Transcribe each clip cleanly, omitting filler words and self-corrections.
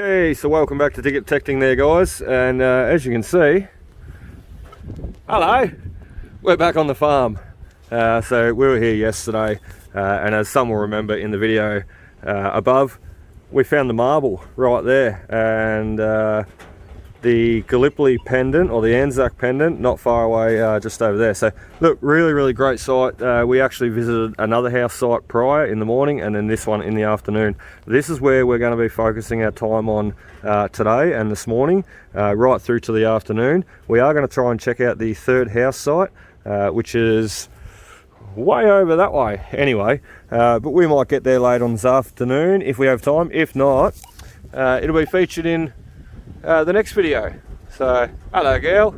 Okay, so welcome back to Ticket Detecting there, guys, and as you can see, hello, we're back on the farm. So we were here yesterday, and as some will remember in the video above, we found the marble right there, and the Gallipoli pendant, or the Anzac pendant, not far away, just over there. So look, really great site. We actually visited another house site prior in the morning, and then this one in the afternoon. This is where we're going to be focusing our time on today and this morning, right through to the afternoon. We are going to try and check out the third house site, which is way over that way anyway, but we might get there late on this afternoon if we have time. If not, it'll be featured in the next video. So hello girl,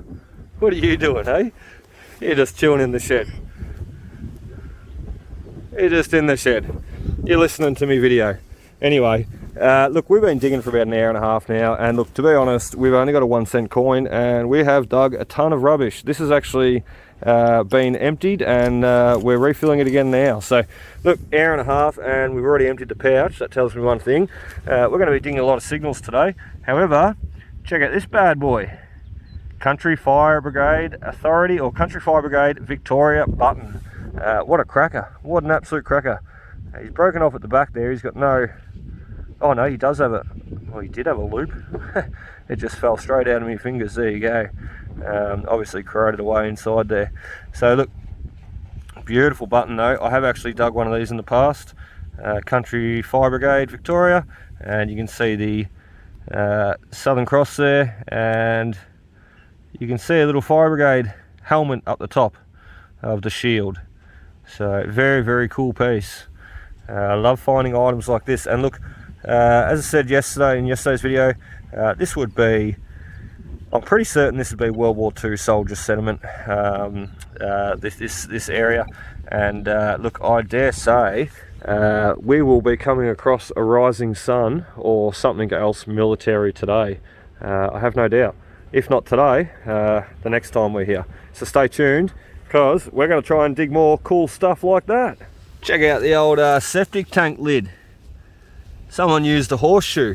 what are you doing, hey? You're just chilling in the shed. You're just in the shed, you're listening to me video. Anyway, look, we've been digging for about an hour and a half now, and look, to be honest, we've only got a 1 cent coin and we have dug a ton of rubbish. This has actually been emptied, and we're refilling it again now. So look, hour and a half and we've already emptied the pouch. That tells me one thing. We're going to be digging a lot of signals today. However, check out this bad boy. Country Fire Brigade Authority, or Country Fire Brigade Victoria button. What a cracker. What an absolute cracker. He's broken off at the back there. He's got no... Oh no, he does have it. Well, he did have a loop. It just fell straight out of my fingers. There you go. Obviously corroded away inside there. So look, beautiful button though. I have actually dug one of these in the past. Country Fire Brigade Victoria, and you can see the Southern Cross there, and you can see a little Fire Brigade helmet up the top of the shield. So very cool piece. I love finding items like this. And look, as I said yesterday in yesterday's video, this would be, I'm pretty certain this would be World War II soldier settlement, this area. And look, I dare say we will be coming across a rising sun or something else military today. I have no doubt. If not today, the next time we're here. So stay tuned, because we're going to try and dig more cool stuff like that. Check out the old septic tank lid. Someone used a horseshoe.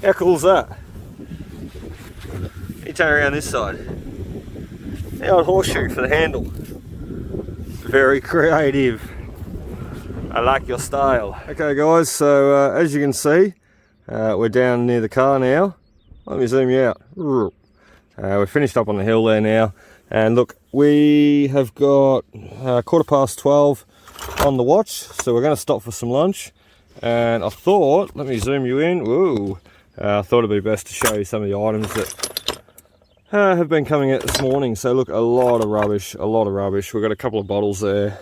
How cool is that? You turn around this side. The old horseshoe for the handle. Very creative. I like your style. Okay guys, so as you can see, we're down near the car now. Let me zoom you out. We're finished up on the hill there now, and look, we have got 12:15 on the watch, so we're going to stop for some lunch. And I thought, let me zoom you in. Ooh, I thought it'd be best to show you some of the items that have been coming out this morning. So look, a lot of rubbish. We've got a couple of bottles there.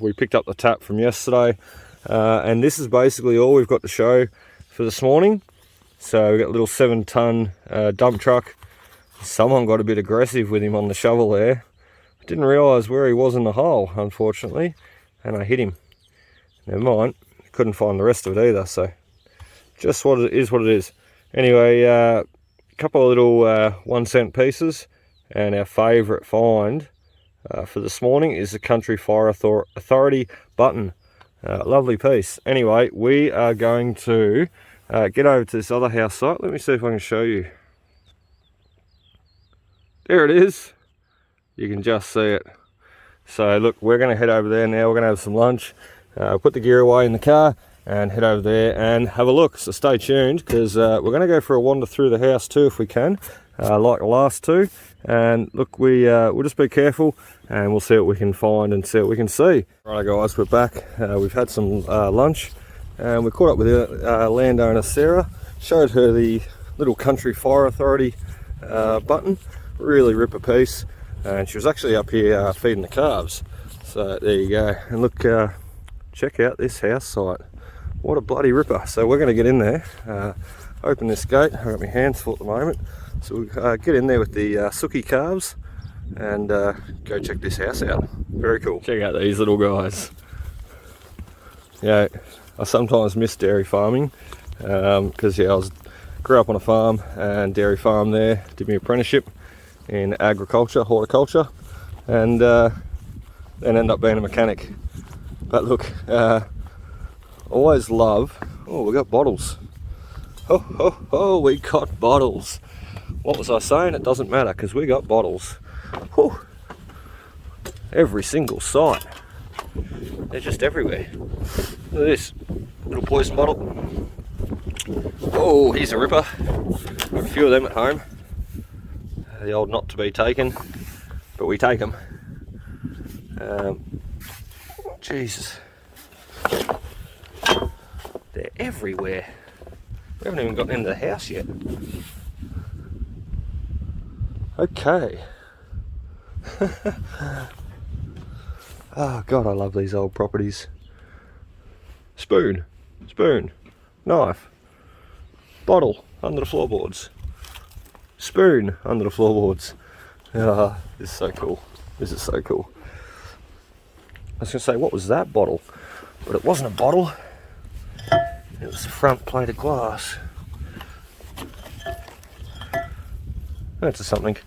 We picked up the tap from yesterday, and this is basically all we've got to show for this morning. So we've got a little 7-ton dump truck. Someone got a bit aggressive with him on the shovel there. I didn't realise where he was in the hole, unfortunately, and I hit him. Never mind, couldn't find the rest of it either, so just what it is. Anyway, a couple of little 1 cent pieces, and our favourite find for this morning is the Country Fire Authority button. Lovely piece. Anyway, we are going to get over to this other house site. Let me see if I can show you. There it is. You can just see it. So look, we're going to head over there now. We're going to have some lunch, put the gear away in the car, and head over there and have a look. So stay tuned, because we're going to go for a wander through the house too if we can, like the last two. And look, we'll just be careful, and we'll see what we can find and see what we can see. Right guys, we're back. We've had some lunch, and we caught up with the landowner Sarah. Showed her the little Country Fire Authority button. Really ripper piece, and she was actually up here feeding the calves. So there you go. And look, check out this house site. What a bloody ripper. So we're going to get in there, open this gate. I've got my hands full at the moment, so we'll get in there with the Suki calves and go check this house out. Very cool. Check out these little guys. Yeah, I sometimes miss dairy farming, because yeah, grew up on a farm and dairy farm there, did my apprenticeship in agriculture, horticulture, and then ended up being a mechanic. But look, always love, oh, we got bottles. Ho ho ho, we got bottles. What was I saying? It doesn't matter because we got bottles. Whew. Every single site. They're just everywhere. Look at this little poison bottle. Oh, here's a ripper. Got a few of them at home. The old not to be taken, but we take them. Jesus. They're everywhere. We haven't even gotten into the house yet. Okay. Oh God, I love these old properties. Spoon, knife, bottle under the floorboards, spoon under the floorboards. Ah, this is so cool. This is so cool. I was going to say, what was that bottle? But it wasn't a bottle. It was the front plate of glass. That's something.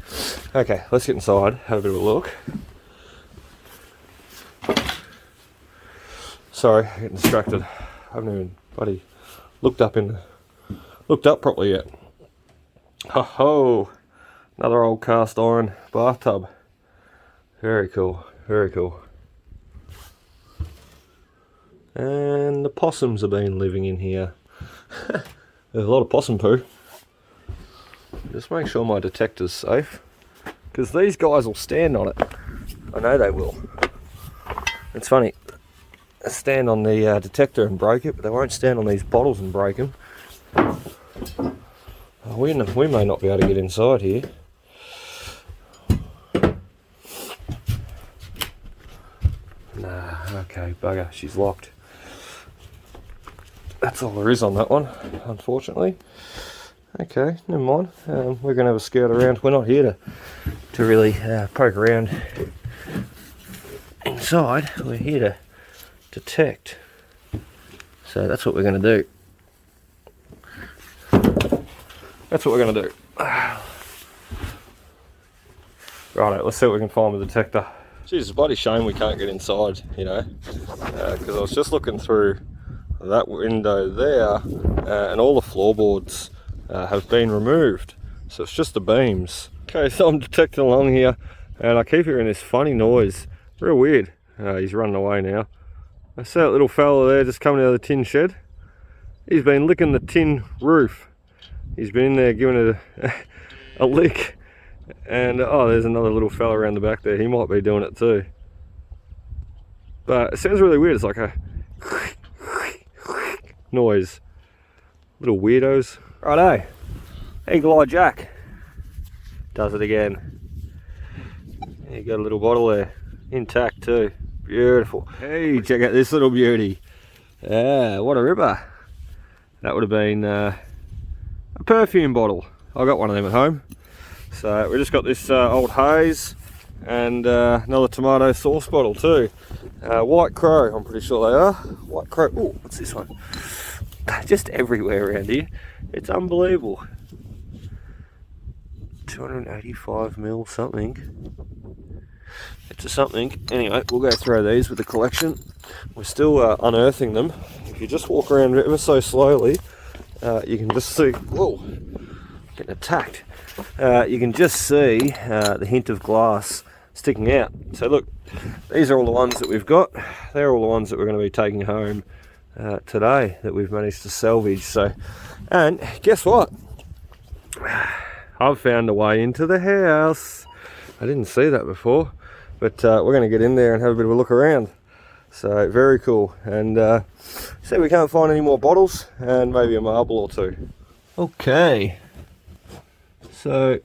Okay, let's get inside, have a bit of a look. Sorry, I'm getting distracted. I haven't even bloody looked up properly yet. Ho ho! Another old cast iron bathtub. Very cool, very cool. And the possums have been living in here. There's a lot of possum poo. Just make sure my detector's safe, because these guys will stand on it. I know they will. It's funny, they stand on the detector and break it, but they won't stand on these bottles and break them. We may not be able to get inside here. Nah, okay, bugger, she's locked. That's all there is on that one, unfortunately. Okay, never mind. We're going to have a scout around. We're not here to really poke around inside. We're here to detect. So that's what we're going to do. That's what we're going to do. Righto, let's see what we can find with the detector. Geez, it's a bloody shame we can't get inside, you know, because I was just looking through that window there, and all the floorboards have been removed, so it's just the beams. Okay, so I'm detecting along here, and I keep hearing this funny noise. Real weird. He's running away now. I see that little fella there just coming out of the tin shed. He's been licking the tin roof. He's been in there giving it a lick. And oh, there's another little fella around the back there. He might be doing it too. But it sounds really weird. It's like a noise. Little weirdos. Righto. Eagle Eye Jack does it again. You got a little bottle there, intact too. Beautiful. Hey, check out this little beauty. Yeah, what a ripper. That would have been a perfume bottle. I got one of them at home. So we just got this old haze and another tomato sauce bottle too. White Crow, I'm pretty sure they are. White Crow. Oh, what's this one? Just everywhere around here. It's unbelievable. 285ml something. It's a something. Anyway, we'll go through these with the collection. We're still unearthing them. If you just walk around ever so slowly, you can just see. Whoa, getting attacked. You can just see the hint of glass sticking out. So look, these are all the ones that we've got. They're all the ones that we're going to be taking home today that we've managed to salvage. So, and guess what? I've found a way into the house. I didn't see that before, but we're going to get in there and have a bit of a look around. So very cool. And see if we can't find any more bottles and maybe a marble or two. Okay. So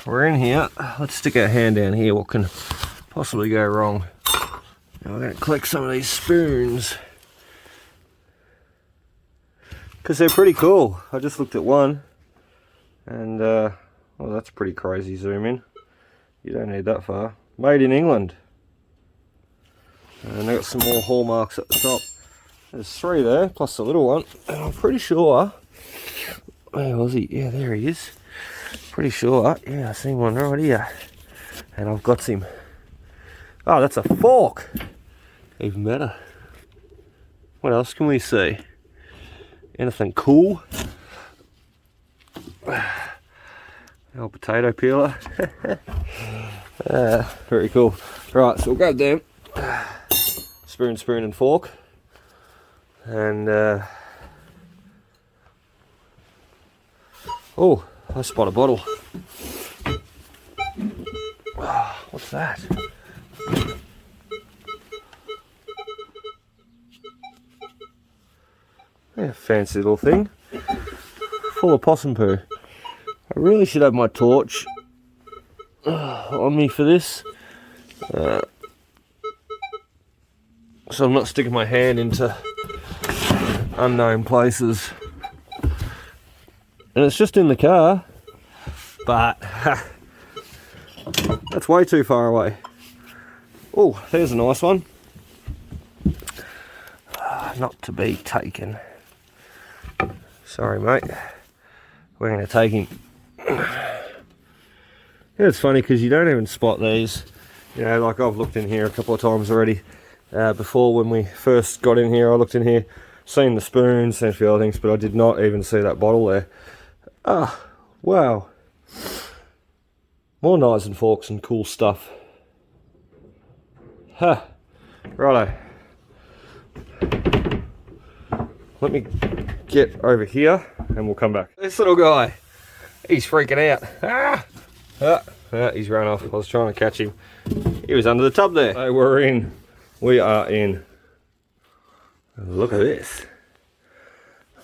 we're in here. Let's stick our hand down here. What can possibly go wrong? Now we're going to collect some of these spoons because they're pretty cool. I just looked at one and well, that's pretty crazy. Zoom in. You don't need that far. Made in England. And they've got some more hallmarks at the top. There's 3 there, plus a little one. And I'm pretty sure. Where was he? Yeah, there he is. Pretty sure. Yeah, I seen one right here. And I've got him. Oh, that's a fork. Even better. What else can we see? Anything cool? old potato peeler. Very cool. Right, so we'll grab them. Spoon, and fork. And oh, I spot a bottle. Oh, what's that? Yeah, fancy little thing. Full of possum poo. I really should have my torch on me for this. So I'm not sticking my hand into unknown places. And it's just in the car, but that's way too far away. Oh, there's a nice one. Not to be taken. Sorry, mate. We're going to take him. Yeah, it's funny because you don't even spot these. You know, like I've looked in here a couple of times already. Before, when we first got in here, I looked in here, seen the spoons, seen a few other things, but I did not even see that bottle there. Ah, wow. More knives and forks and cool stuff. Ha, righto. Let me get over here and we'll come back. This little guy, he's freaking out. He's run off. I was trying to catch him. He was under the tub there. So we're in. We are in. Look at this.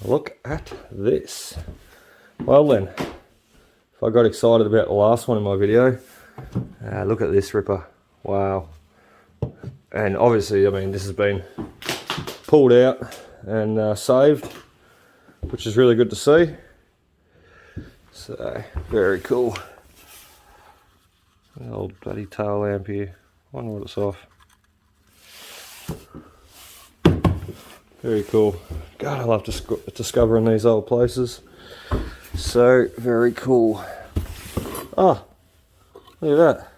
Look at this. Well then, if I got excited about the last one in my video, look at this ripper. Wow. And obviously, I mean, this has been pulled out and saved, which is really good to see. So, very cool. The old bloody tail lamp here. Wonder what it's off. Very cool. God, I love discovering these old places. So, very cool. Oh, look at that.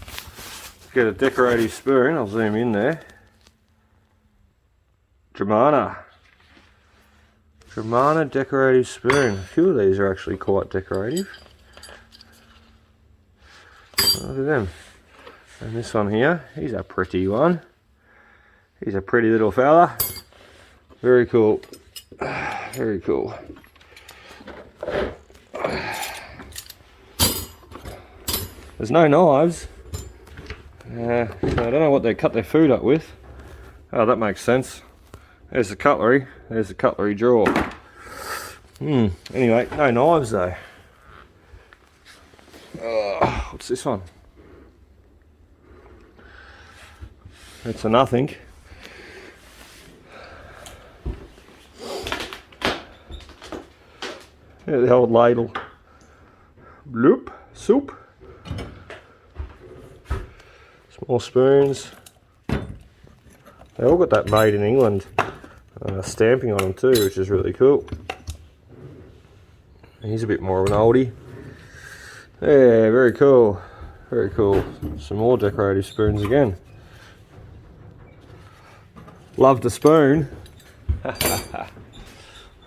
Let's get a decorative spoon. I'll zoom in there. Germana decorative spoon. A few of these are actually quite decorative. Look at them. And this one here, he's a pretty one. He's a pretty little fella. Very cool. Very cool. There's no knives. So I don't know what they cut their food up with. Oh, that makes sense. There's the cutlery. There's the cutlery drawer. Anyway, no knives though. What's this one? It's a nothing. Yeah, the old ladle. Bloop, soup. Small spoons. They all got that made in England stamping on them too, which is really cool. He's a bit more of an oldie. Yeah, very cool. Very cool. Some more decorative spoons again. Love the spoon.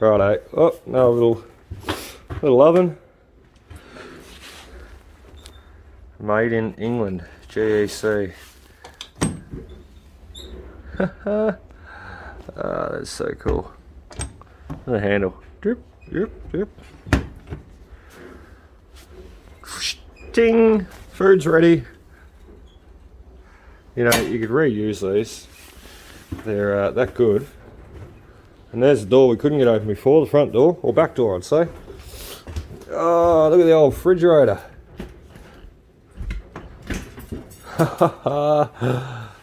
Righto. Oh, now a little oven. Made in England. GEC. That's so cool. The handle. Drip, drip, drip. Ding! Food's ready. You know, you could reuse these. They're that good. And there's the door we couldn't get open before, the front door, or back door I'd say. Oh, look at the old refrigerator.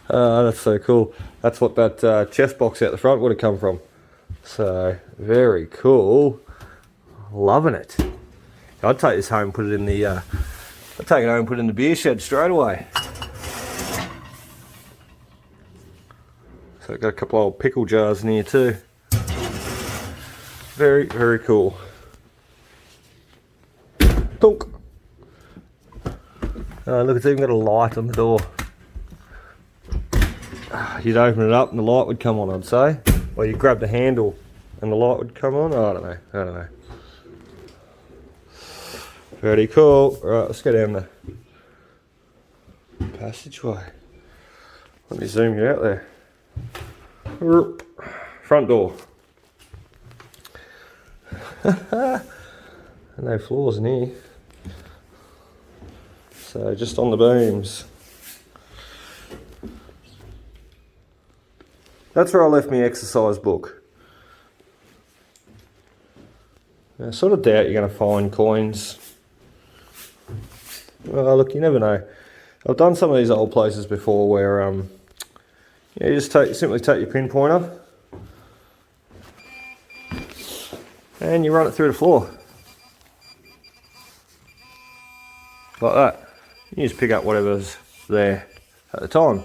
That's so cool. That's what that chest box out the front would have come from. So, very cool. Loving it. I'd take this home and put it in the I'd take it home and put it in the beer shed straight away. So I've got a couple of old pickle jars in here too. Very, very cool. Tonk. Look, it's even got a light on the door. You'd open it up and the light would come on, I'd say. Or you'd grab the handle and the light would come on. Oh, I don't know. Pretty cool. Right, let's go down the passageway. Let me zoom you out there. Front door. No floors in here. So just on the beams. That's where I left my exercise book. I sort of doubt you're going to find coins. Well, look, you never know. I've done some of these old places before where you just simply take your pinpointer and you run it through the floor. Like that. You just pick up whatever's there at the time.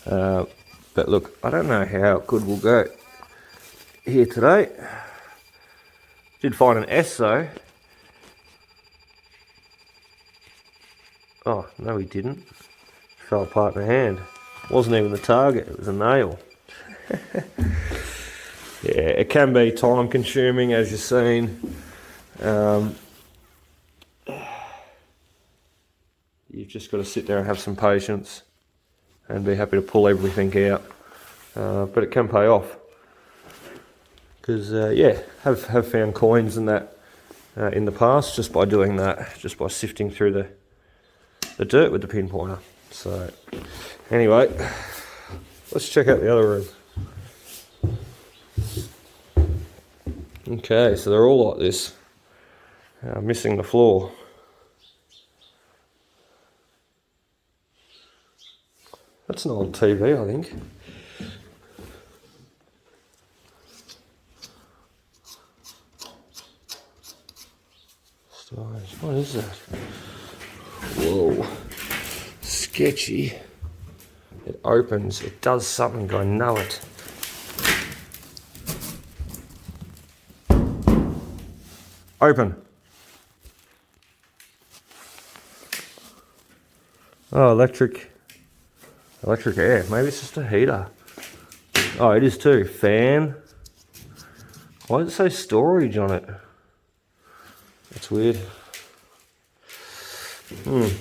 But look, I don't know how good we'll go here today. Did find an S though. Oh, no he didn't. Fell apart in the hand. Wasn't even the target, it was a nail. Yeah, it can be time consuming as you've seen. You've just got to sit there and have some patience and be happy to pull everything out. But it can pay off. Because, yeah, have found coins and that in the past just by doing that, just by sifting through the dirt with the pinpointer. So, anyway, let's check out the other room. Okay, so they're all like this, missing the floor. That's an old TV, I think. Storage, what is that? Whoa, sketchy. It opens, it does something, I know it. Open. Oh, electric air. Maybe it's just a heater. Oh, it is too. Fan. Why does it say storage on it? That's weird. What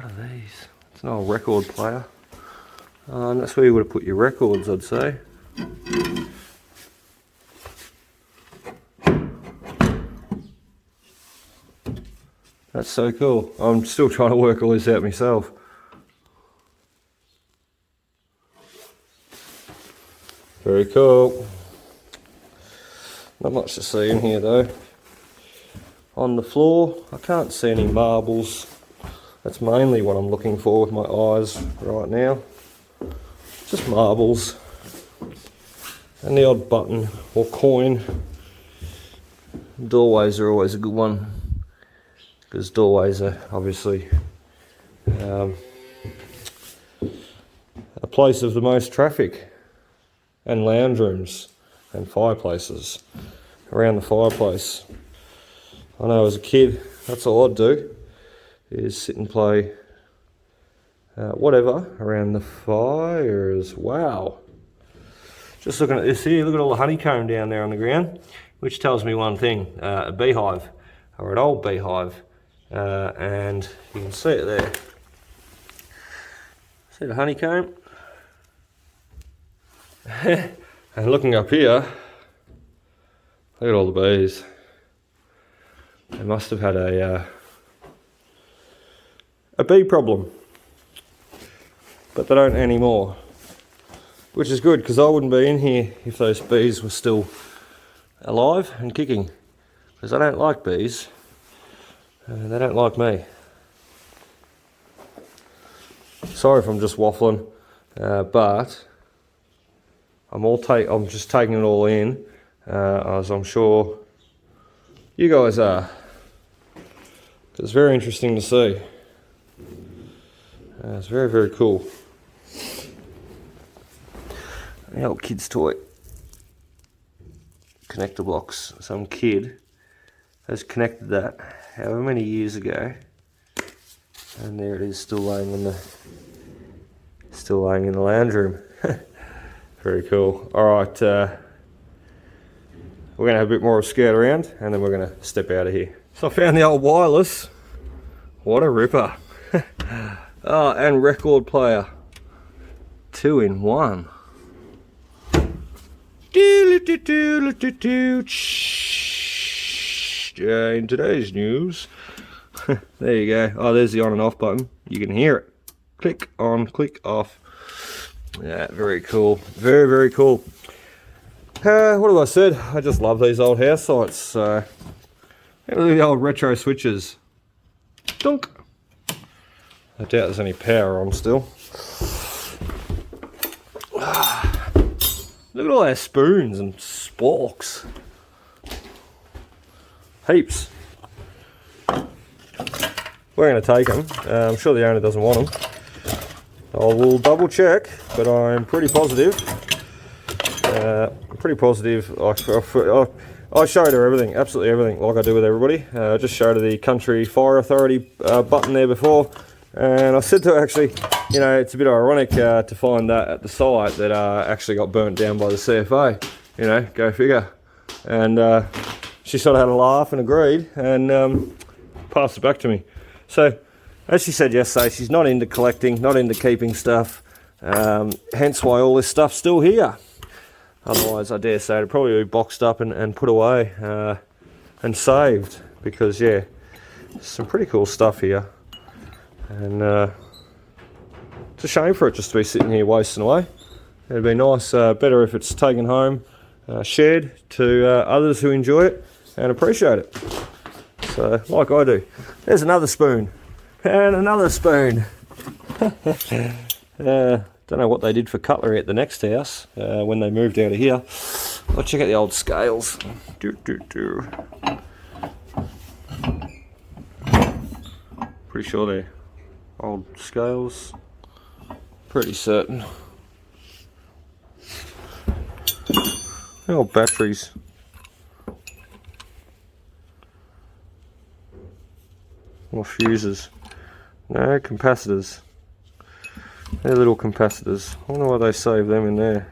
are these? It's an old record player. And that's where you would have put your records, I'd say. That's so cool. I'm still trying to work all this out myself. Very cool. Not much to see in here though. On the floor, I can't see any marbles. That's mainly what I'm looking for with my eyes right now. Just marbles. And the odd button or coin. Doorways are always a good one, because doorways are obviously a place of the most traffic, and lounge rooms and fireplaces. Around the fireplace, I know as a kid that's all I'd do, is sit and play whatever around the fires. Wow, just looking at this here, look at all the honeycomb down there on the ground, which tells me one thing, a beehive, or an old beehive. And you can see it there. See the honeycomb? And looking up here, look at all the bees. They must have had a bee problem, but they don't anymore, which is good, because I wouldn't be in here if those bees were still alive and kicking, because I don't like bees. They don't like me. Sorry if I'm just waffling, but I'm just taking it all in, as I'm sure you guys are. It's very interesting to see. It's very, very cool. The old kid's toy. Connector blocks. Some kid has connected that however many years ago, and there it is, still laying in the lounge room. Very cool. All right, We're going to have a bit more of a scout around, and then we're going to step out of here. So I found the old wireless. What a ripper. Oh, and record player. 2 in 1. In today's news, there you go. Oh, there's the on and off button. You can hear it. Click on, click off. Yeah, very cool. Very, very cool. What have I said? I just love these old house sites. Look at the old retro switches. Dunk. I doubt there's any power on still. Look at all our spoons and sporks. Heaps. We're going to take them. I'm sure the owner doesn't want them. I will double check, but I'm pretty positive. I showed her everything, absolutely everything, like I do with everybody. I just showed her the Country Fire Authority button there before. And I said to her, actually, you know, it's a bit ironic to find that at the site that actually got burnt down by the CFA. You know, go figure. And she sort of had a laugh and agreed, and passed it back to me. So, as she said yesterday, she's not into collecting, not into keeping stuff. Hence why all this stuff's still here. Otherwise, I dare say it'd probably be boxed up and put away and saved. Because, yeah, some pretty cool stuff here. And it's a shame for it just to be sitting here wasting away. It'd be nice, better if it's taken home, shared to others who enjoy it and appreciate it. So, like I do. There's another spoon. And another spoon. Don't know what they did for cutlery at the next house when they moved out of here. I'll check out the old scales. Pretty sure they're old scales. Pretty certain. The old batteries. Or fuses. No, capacitors. They're little capacitors. I wonder why they save them in there.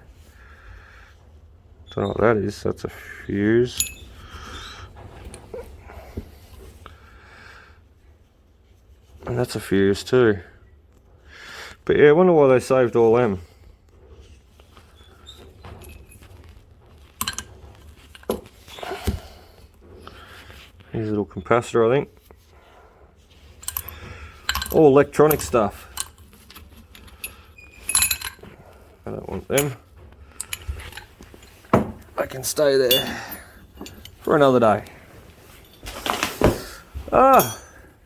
Don't know what that is. That's a fuse. And that's a fuse too. But yeah, I wonder why they saved all them. Here's a little capacitor, I think. All electronic stuff. I don't want them. They can stay there for another day. Ah,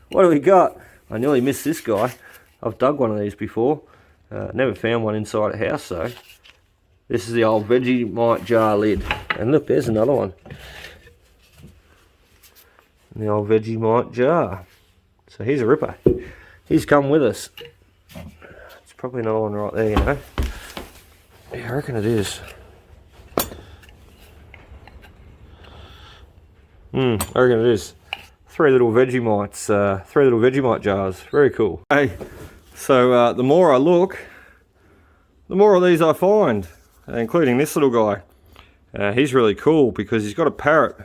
what do we got? I nearly missed this guy. I've dug one of these before. Never found one inside a house though. This is the old Vegemite jar lid. And look, there's another one. The old Vegemite jar. So here's a ripper. He's come with us. It's probably another one right there, you know. Yeah, I reckon it is. I reckon it is. Three little Vegemite jars. Very cool. Hey, so the more I look, the more of these I find, including this little guy. He's really cool because he's got a parrot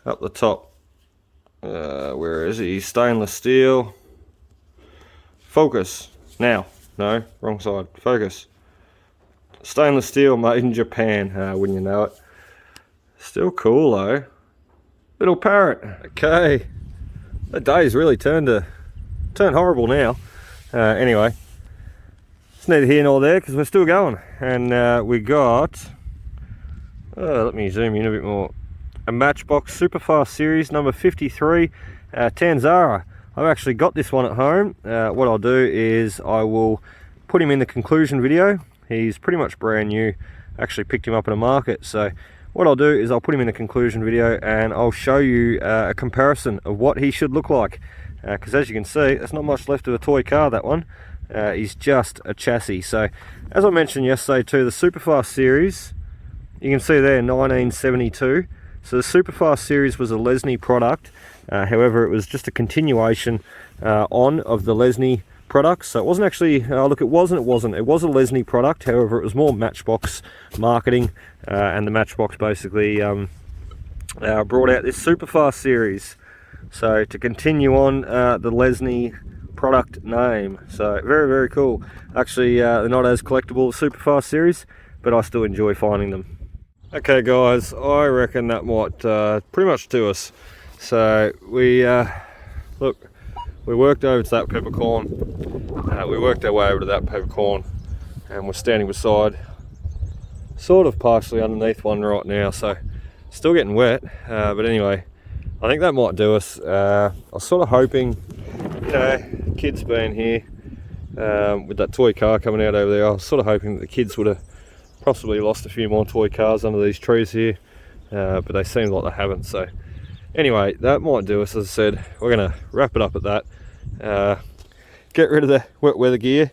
up the top. Where is he? Stainless steel. Focus. Now. No, wrong side. Focus. Stainless steel made in Japan. Wouldn't you know it? Still cool though. Little parrot. Okay. The day's really turned horrible now. Anyway. It's neither here nor there because we're still going. And we got... let me zoom in a bit more. A Matchbox Superfast Series number 53 Tanzara. I've actually got this one at home. What I'll do is I will put him in the conclusion video. He's pretty much brand new. Actually picked him up at a market. So what I'll do is I'll put him in the conclusion video and I'll show you a comparison of what he should look like. Because as you can see, there's not much left of a toy car, that one. He's just a chassis. So as I mentioned yesterday too, the Superfast Series, you can see there 1972. So the Superfast Series was a Lesney product. However, it was just a continuation of the Lesney products. So it wasn't actually, look, it was a Lesney product. However, it was more Matchbox marketing, and the Matchbox basically brought out this super fast series. So to continue on the Lesney product name. So very, very cool. Actually, they're not as collectible as super fast series, but I still enjoy finding them. Okay guys, I reckon that might pretty much do us. So we look, we worked over to that peppercorn. We worked our way over to that peppercorn, and we're standing beside, sort of partially underneath one right now. So still getting wet, but anyway, I think that might do us. I was sort of hoping, you know, kids being here, with that toy car coming out over there, I was sort of hoping that the kids would have possibly lost a few more toy cars under these trees here, but they seem like they haven't. So anyway, that might do us. As I said, we're going to wrap it up at that. Get rid of the wet weather gear.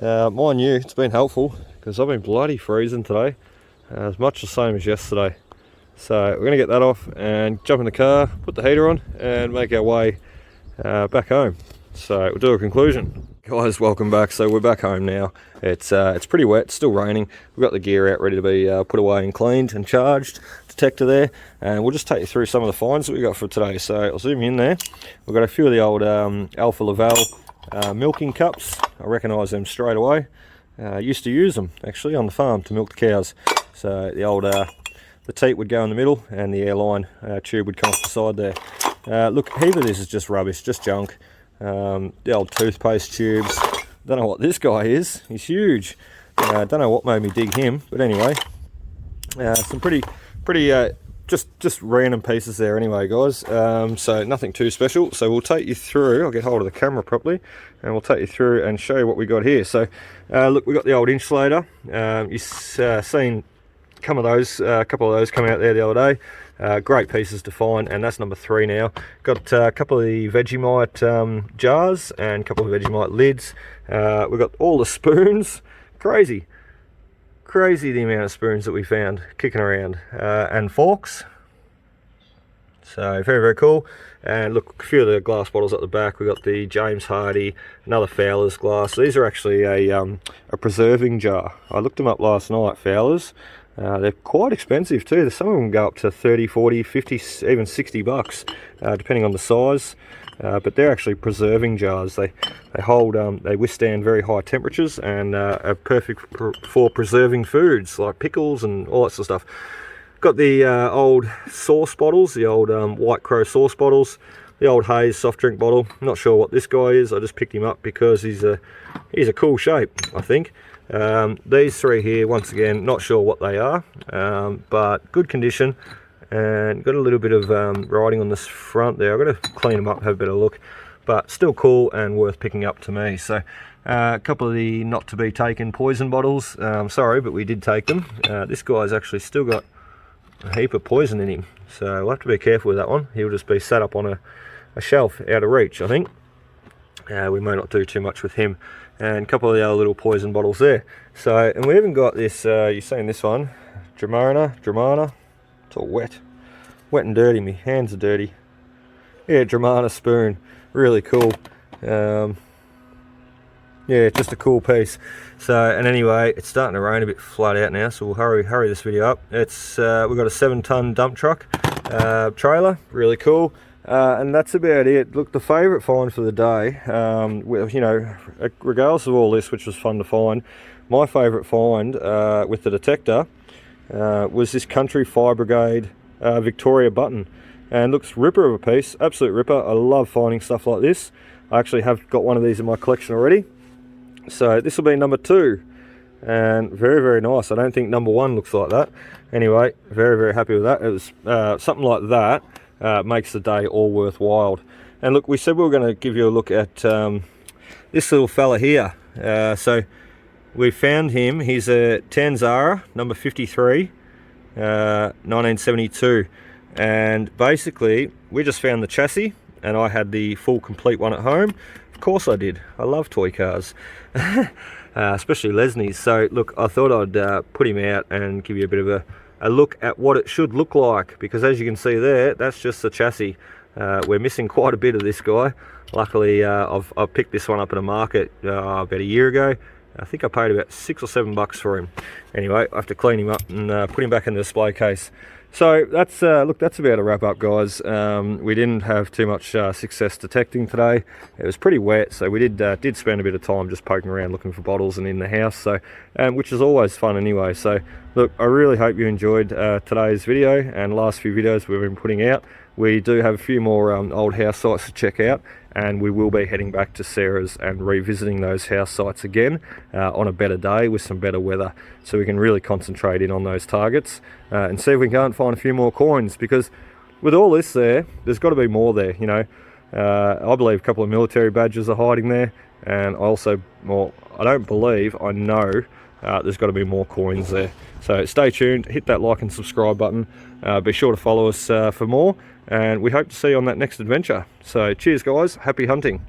Mind you, it's been helpful because I've been bloody freezing today, as much the same as yesterday. So we're going to get that off and jump in the car, put the heater on, and make our way back home. So we'll do a conclusion. Guys, welcome back. So we're back home now. It's pretty wet, it's still raining. We've got the gear out ready to be put away and cleaned and charged. Detector there, and we'll just take you through some of the finds that we got for today. So I'll zoom in there. We've got a few of the old Alpha Laval milking cups. I recognise them straight away. Used to use them actually on the farm to milk the cows. So the old the teat would go in the middle and the airline tube would come off the side there. Look, heap of this is just rubbish, just junk. The old toothpaste tubes. Don't know what this guy is. He's huge. Don't know what made me dig him, but anyway, some pretty just random pieces there anyway, guys. So nothing too special. So we'll take you through. I'll get hold of the camera properly, and we'll take you through and show you what we got here. So look, we got the old insulator. You've seen a couple of those come out there the other day. Great pieces to find, and that's number 3 now. Got a couple of the Vegemite jars and a couple of Vegemite lids. We've got all the spoons. Crazy the amount of spoons that we found kicking around, and forks. So very, very cool. And look, a few of the glass bottles at the back. We've got the James Hardy, another Fowler's glass. These are actually a preserving jar. I looked them up last night, Fowler's. They're quite expensive too. Some of them go up to 30, 40, 50, even 60 bucks, depending on the size. But they're actually preserving jars. They hold, they withstand very high temperatures and are perfect for preserving foods like pickles and all that sort of stuff. Got the old sauce bottles, the old White Crow sauce bottles, the old Hayes soft drink bottle. I'm not sure what this guy is. I just picked him up because he's a cool shape, I think. These 3 here, once again, not sure what they are, but good condition, and got a little bit of writing on this front there. I've got to clean them up, have a better look, but still cool and worth picking up to me. So a couple of the not to be taken poison bottles. Sorry, but we did take them. This guy's actually still got a heap of poison in him, so we'll have to be careful with that one. He'll just be sat up on a shelf out of reach, I think. We may not do too much with him. And a couple of the other little poison bottles there. So, and we even got this, you've seen this one, Dramana. It's all wet and dirty. My hands are dirty. Yeah, Dramana spoon, really cool. Yeah, just a cool piece. So, and anyway, it's starting to rain a bit flat out now, so we'll hurry this video up. It's we've got a 7-ton dump truck trailer, really cool. And that's about it. Look, the favourite find for the day, you know, regardless of all this, which was fun to find, my favourite find with the detector was this Country Fire Brigade Victoria button. And looks ripper of a piece, absolute ripper. I love finding stuff like this. I actually have got one of these in my collection already. So this will be number 2. And very, very nice. I don't think number 1 looks like that. Anyway, very, very happy with that. It was something like that. Makes the day all worthwhile. And look, we said we were going to give you a look at this little fella here. So we found him. He's a Tanzara number 53, 1972, and basically we just found the chassis, and I had the full complete one at home. Of course I did. I love toy cars. Especially Lesney's. So look, I thought I'd put him out and give you a bit of a look at what it should look like, because as you can see there, that's just the chassis. We're missing quite a bit of this guy. Luckily, I've picked this one up at a market about a year ago. I think I paid about $6 or $7 for him. Anyway, I have to clean him up and put him back in the display case. So that's look, that's about a wrap up, guys. We didn't have too much success detecting today. It was pretty wet, so we did spend a bit of time just poking around looking for bottles and in the house, so which is always fun anyway. So look, I really hope you enjoyed today's video and last few videos we've been putting out. We do have a few more old house sites to check out, and we will be heading back to Sarah's and revisiting those house sites again on a better day with some better weather, so we can really concentrate in on those targets and see if we can't find a few more coins, because with all this there's got to be more there, you know. I believe a couple of military badges are hiding there, and also, well, I don't believe, I know there's got to be more coins there. So stay tuned, hit that like and subscribe button, be sure to follow us for more, and we hope to see you on that next adventure. So cheers guys, happy hunting.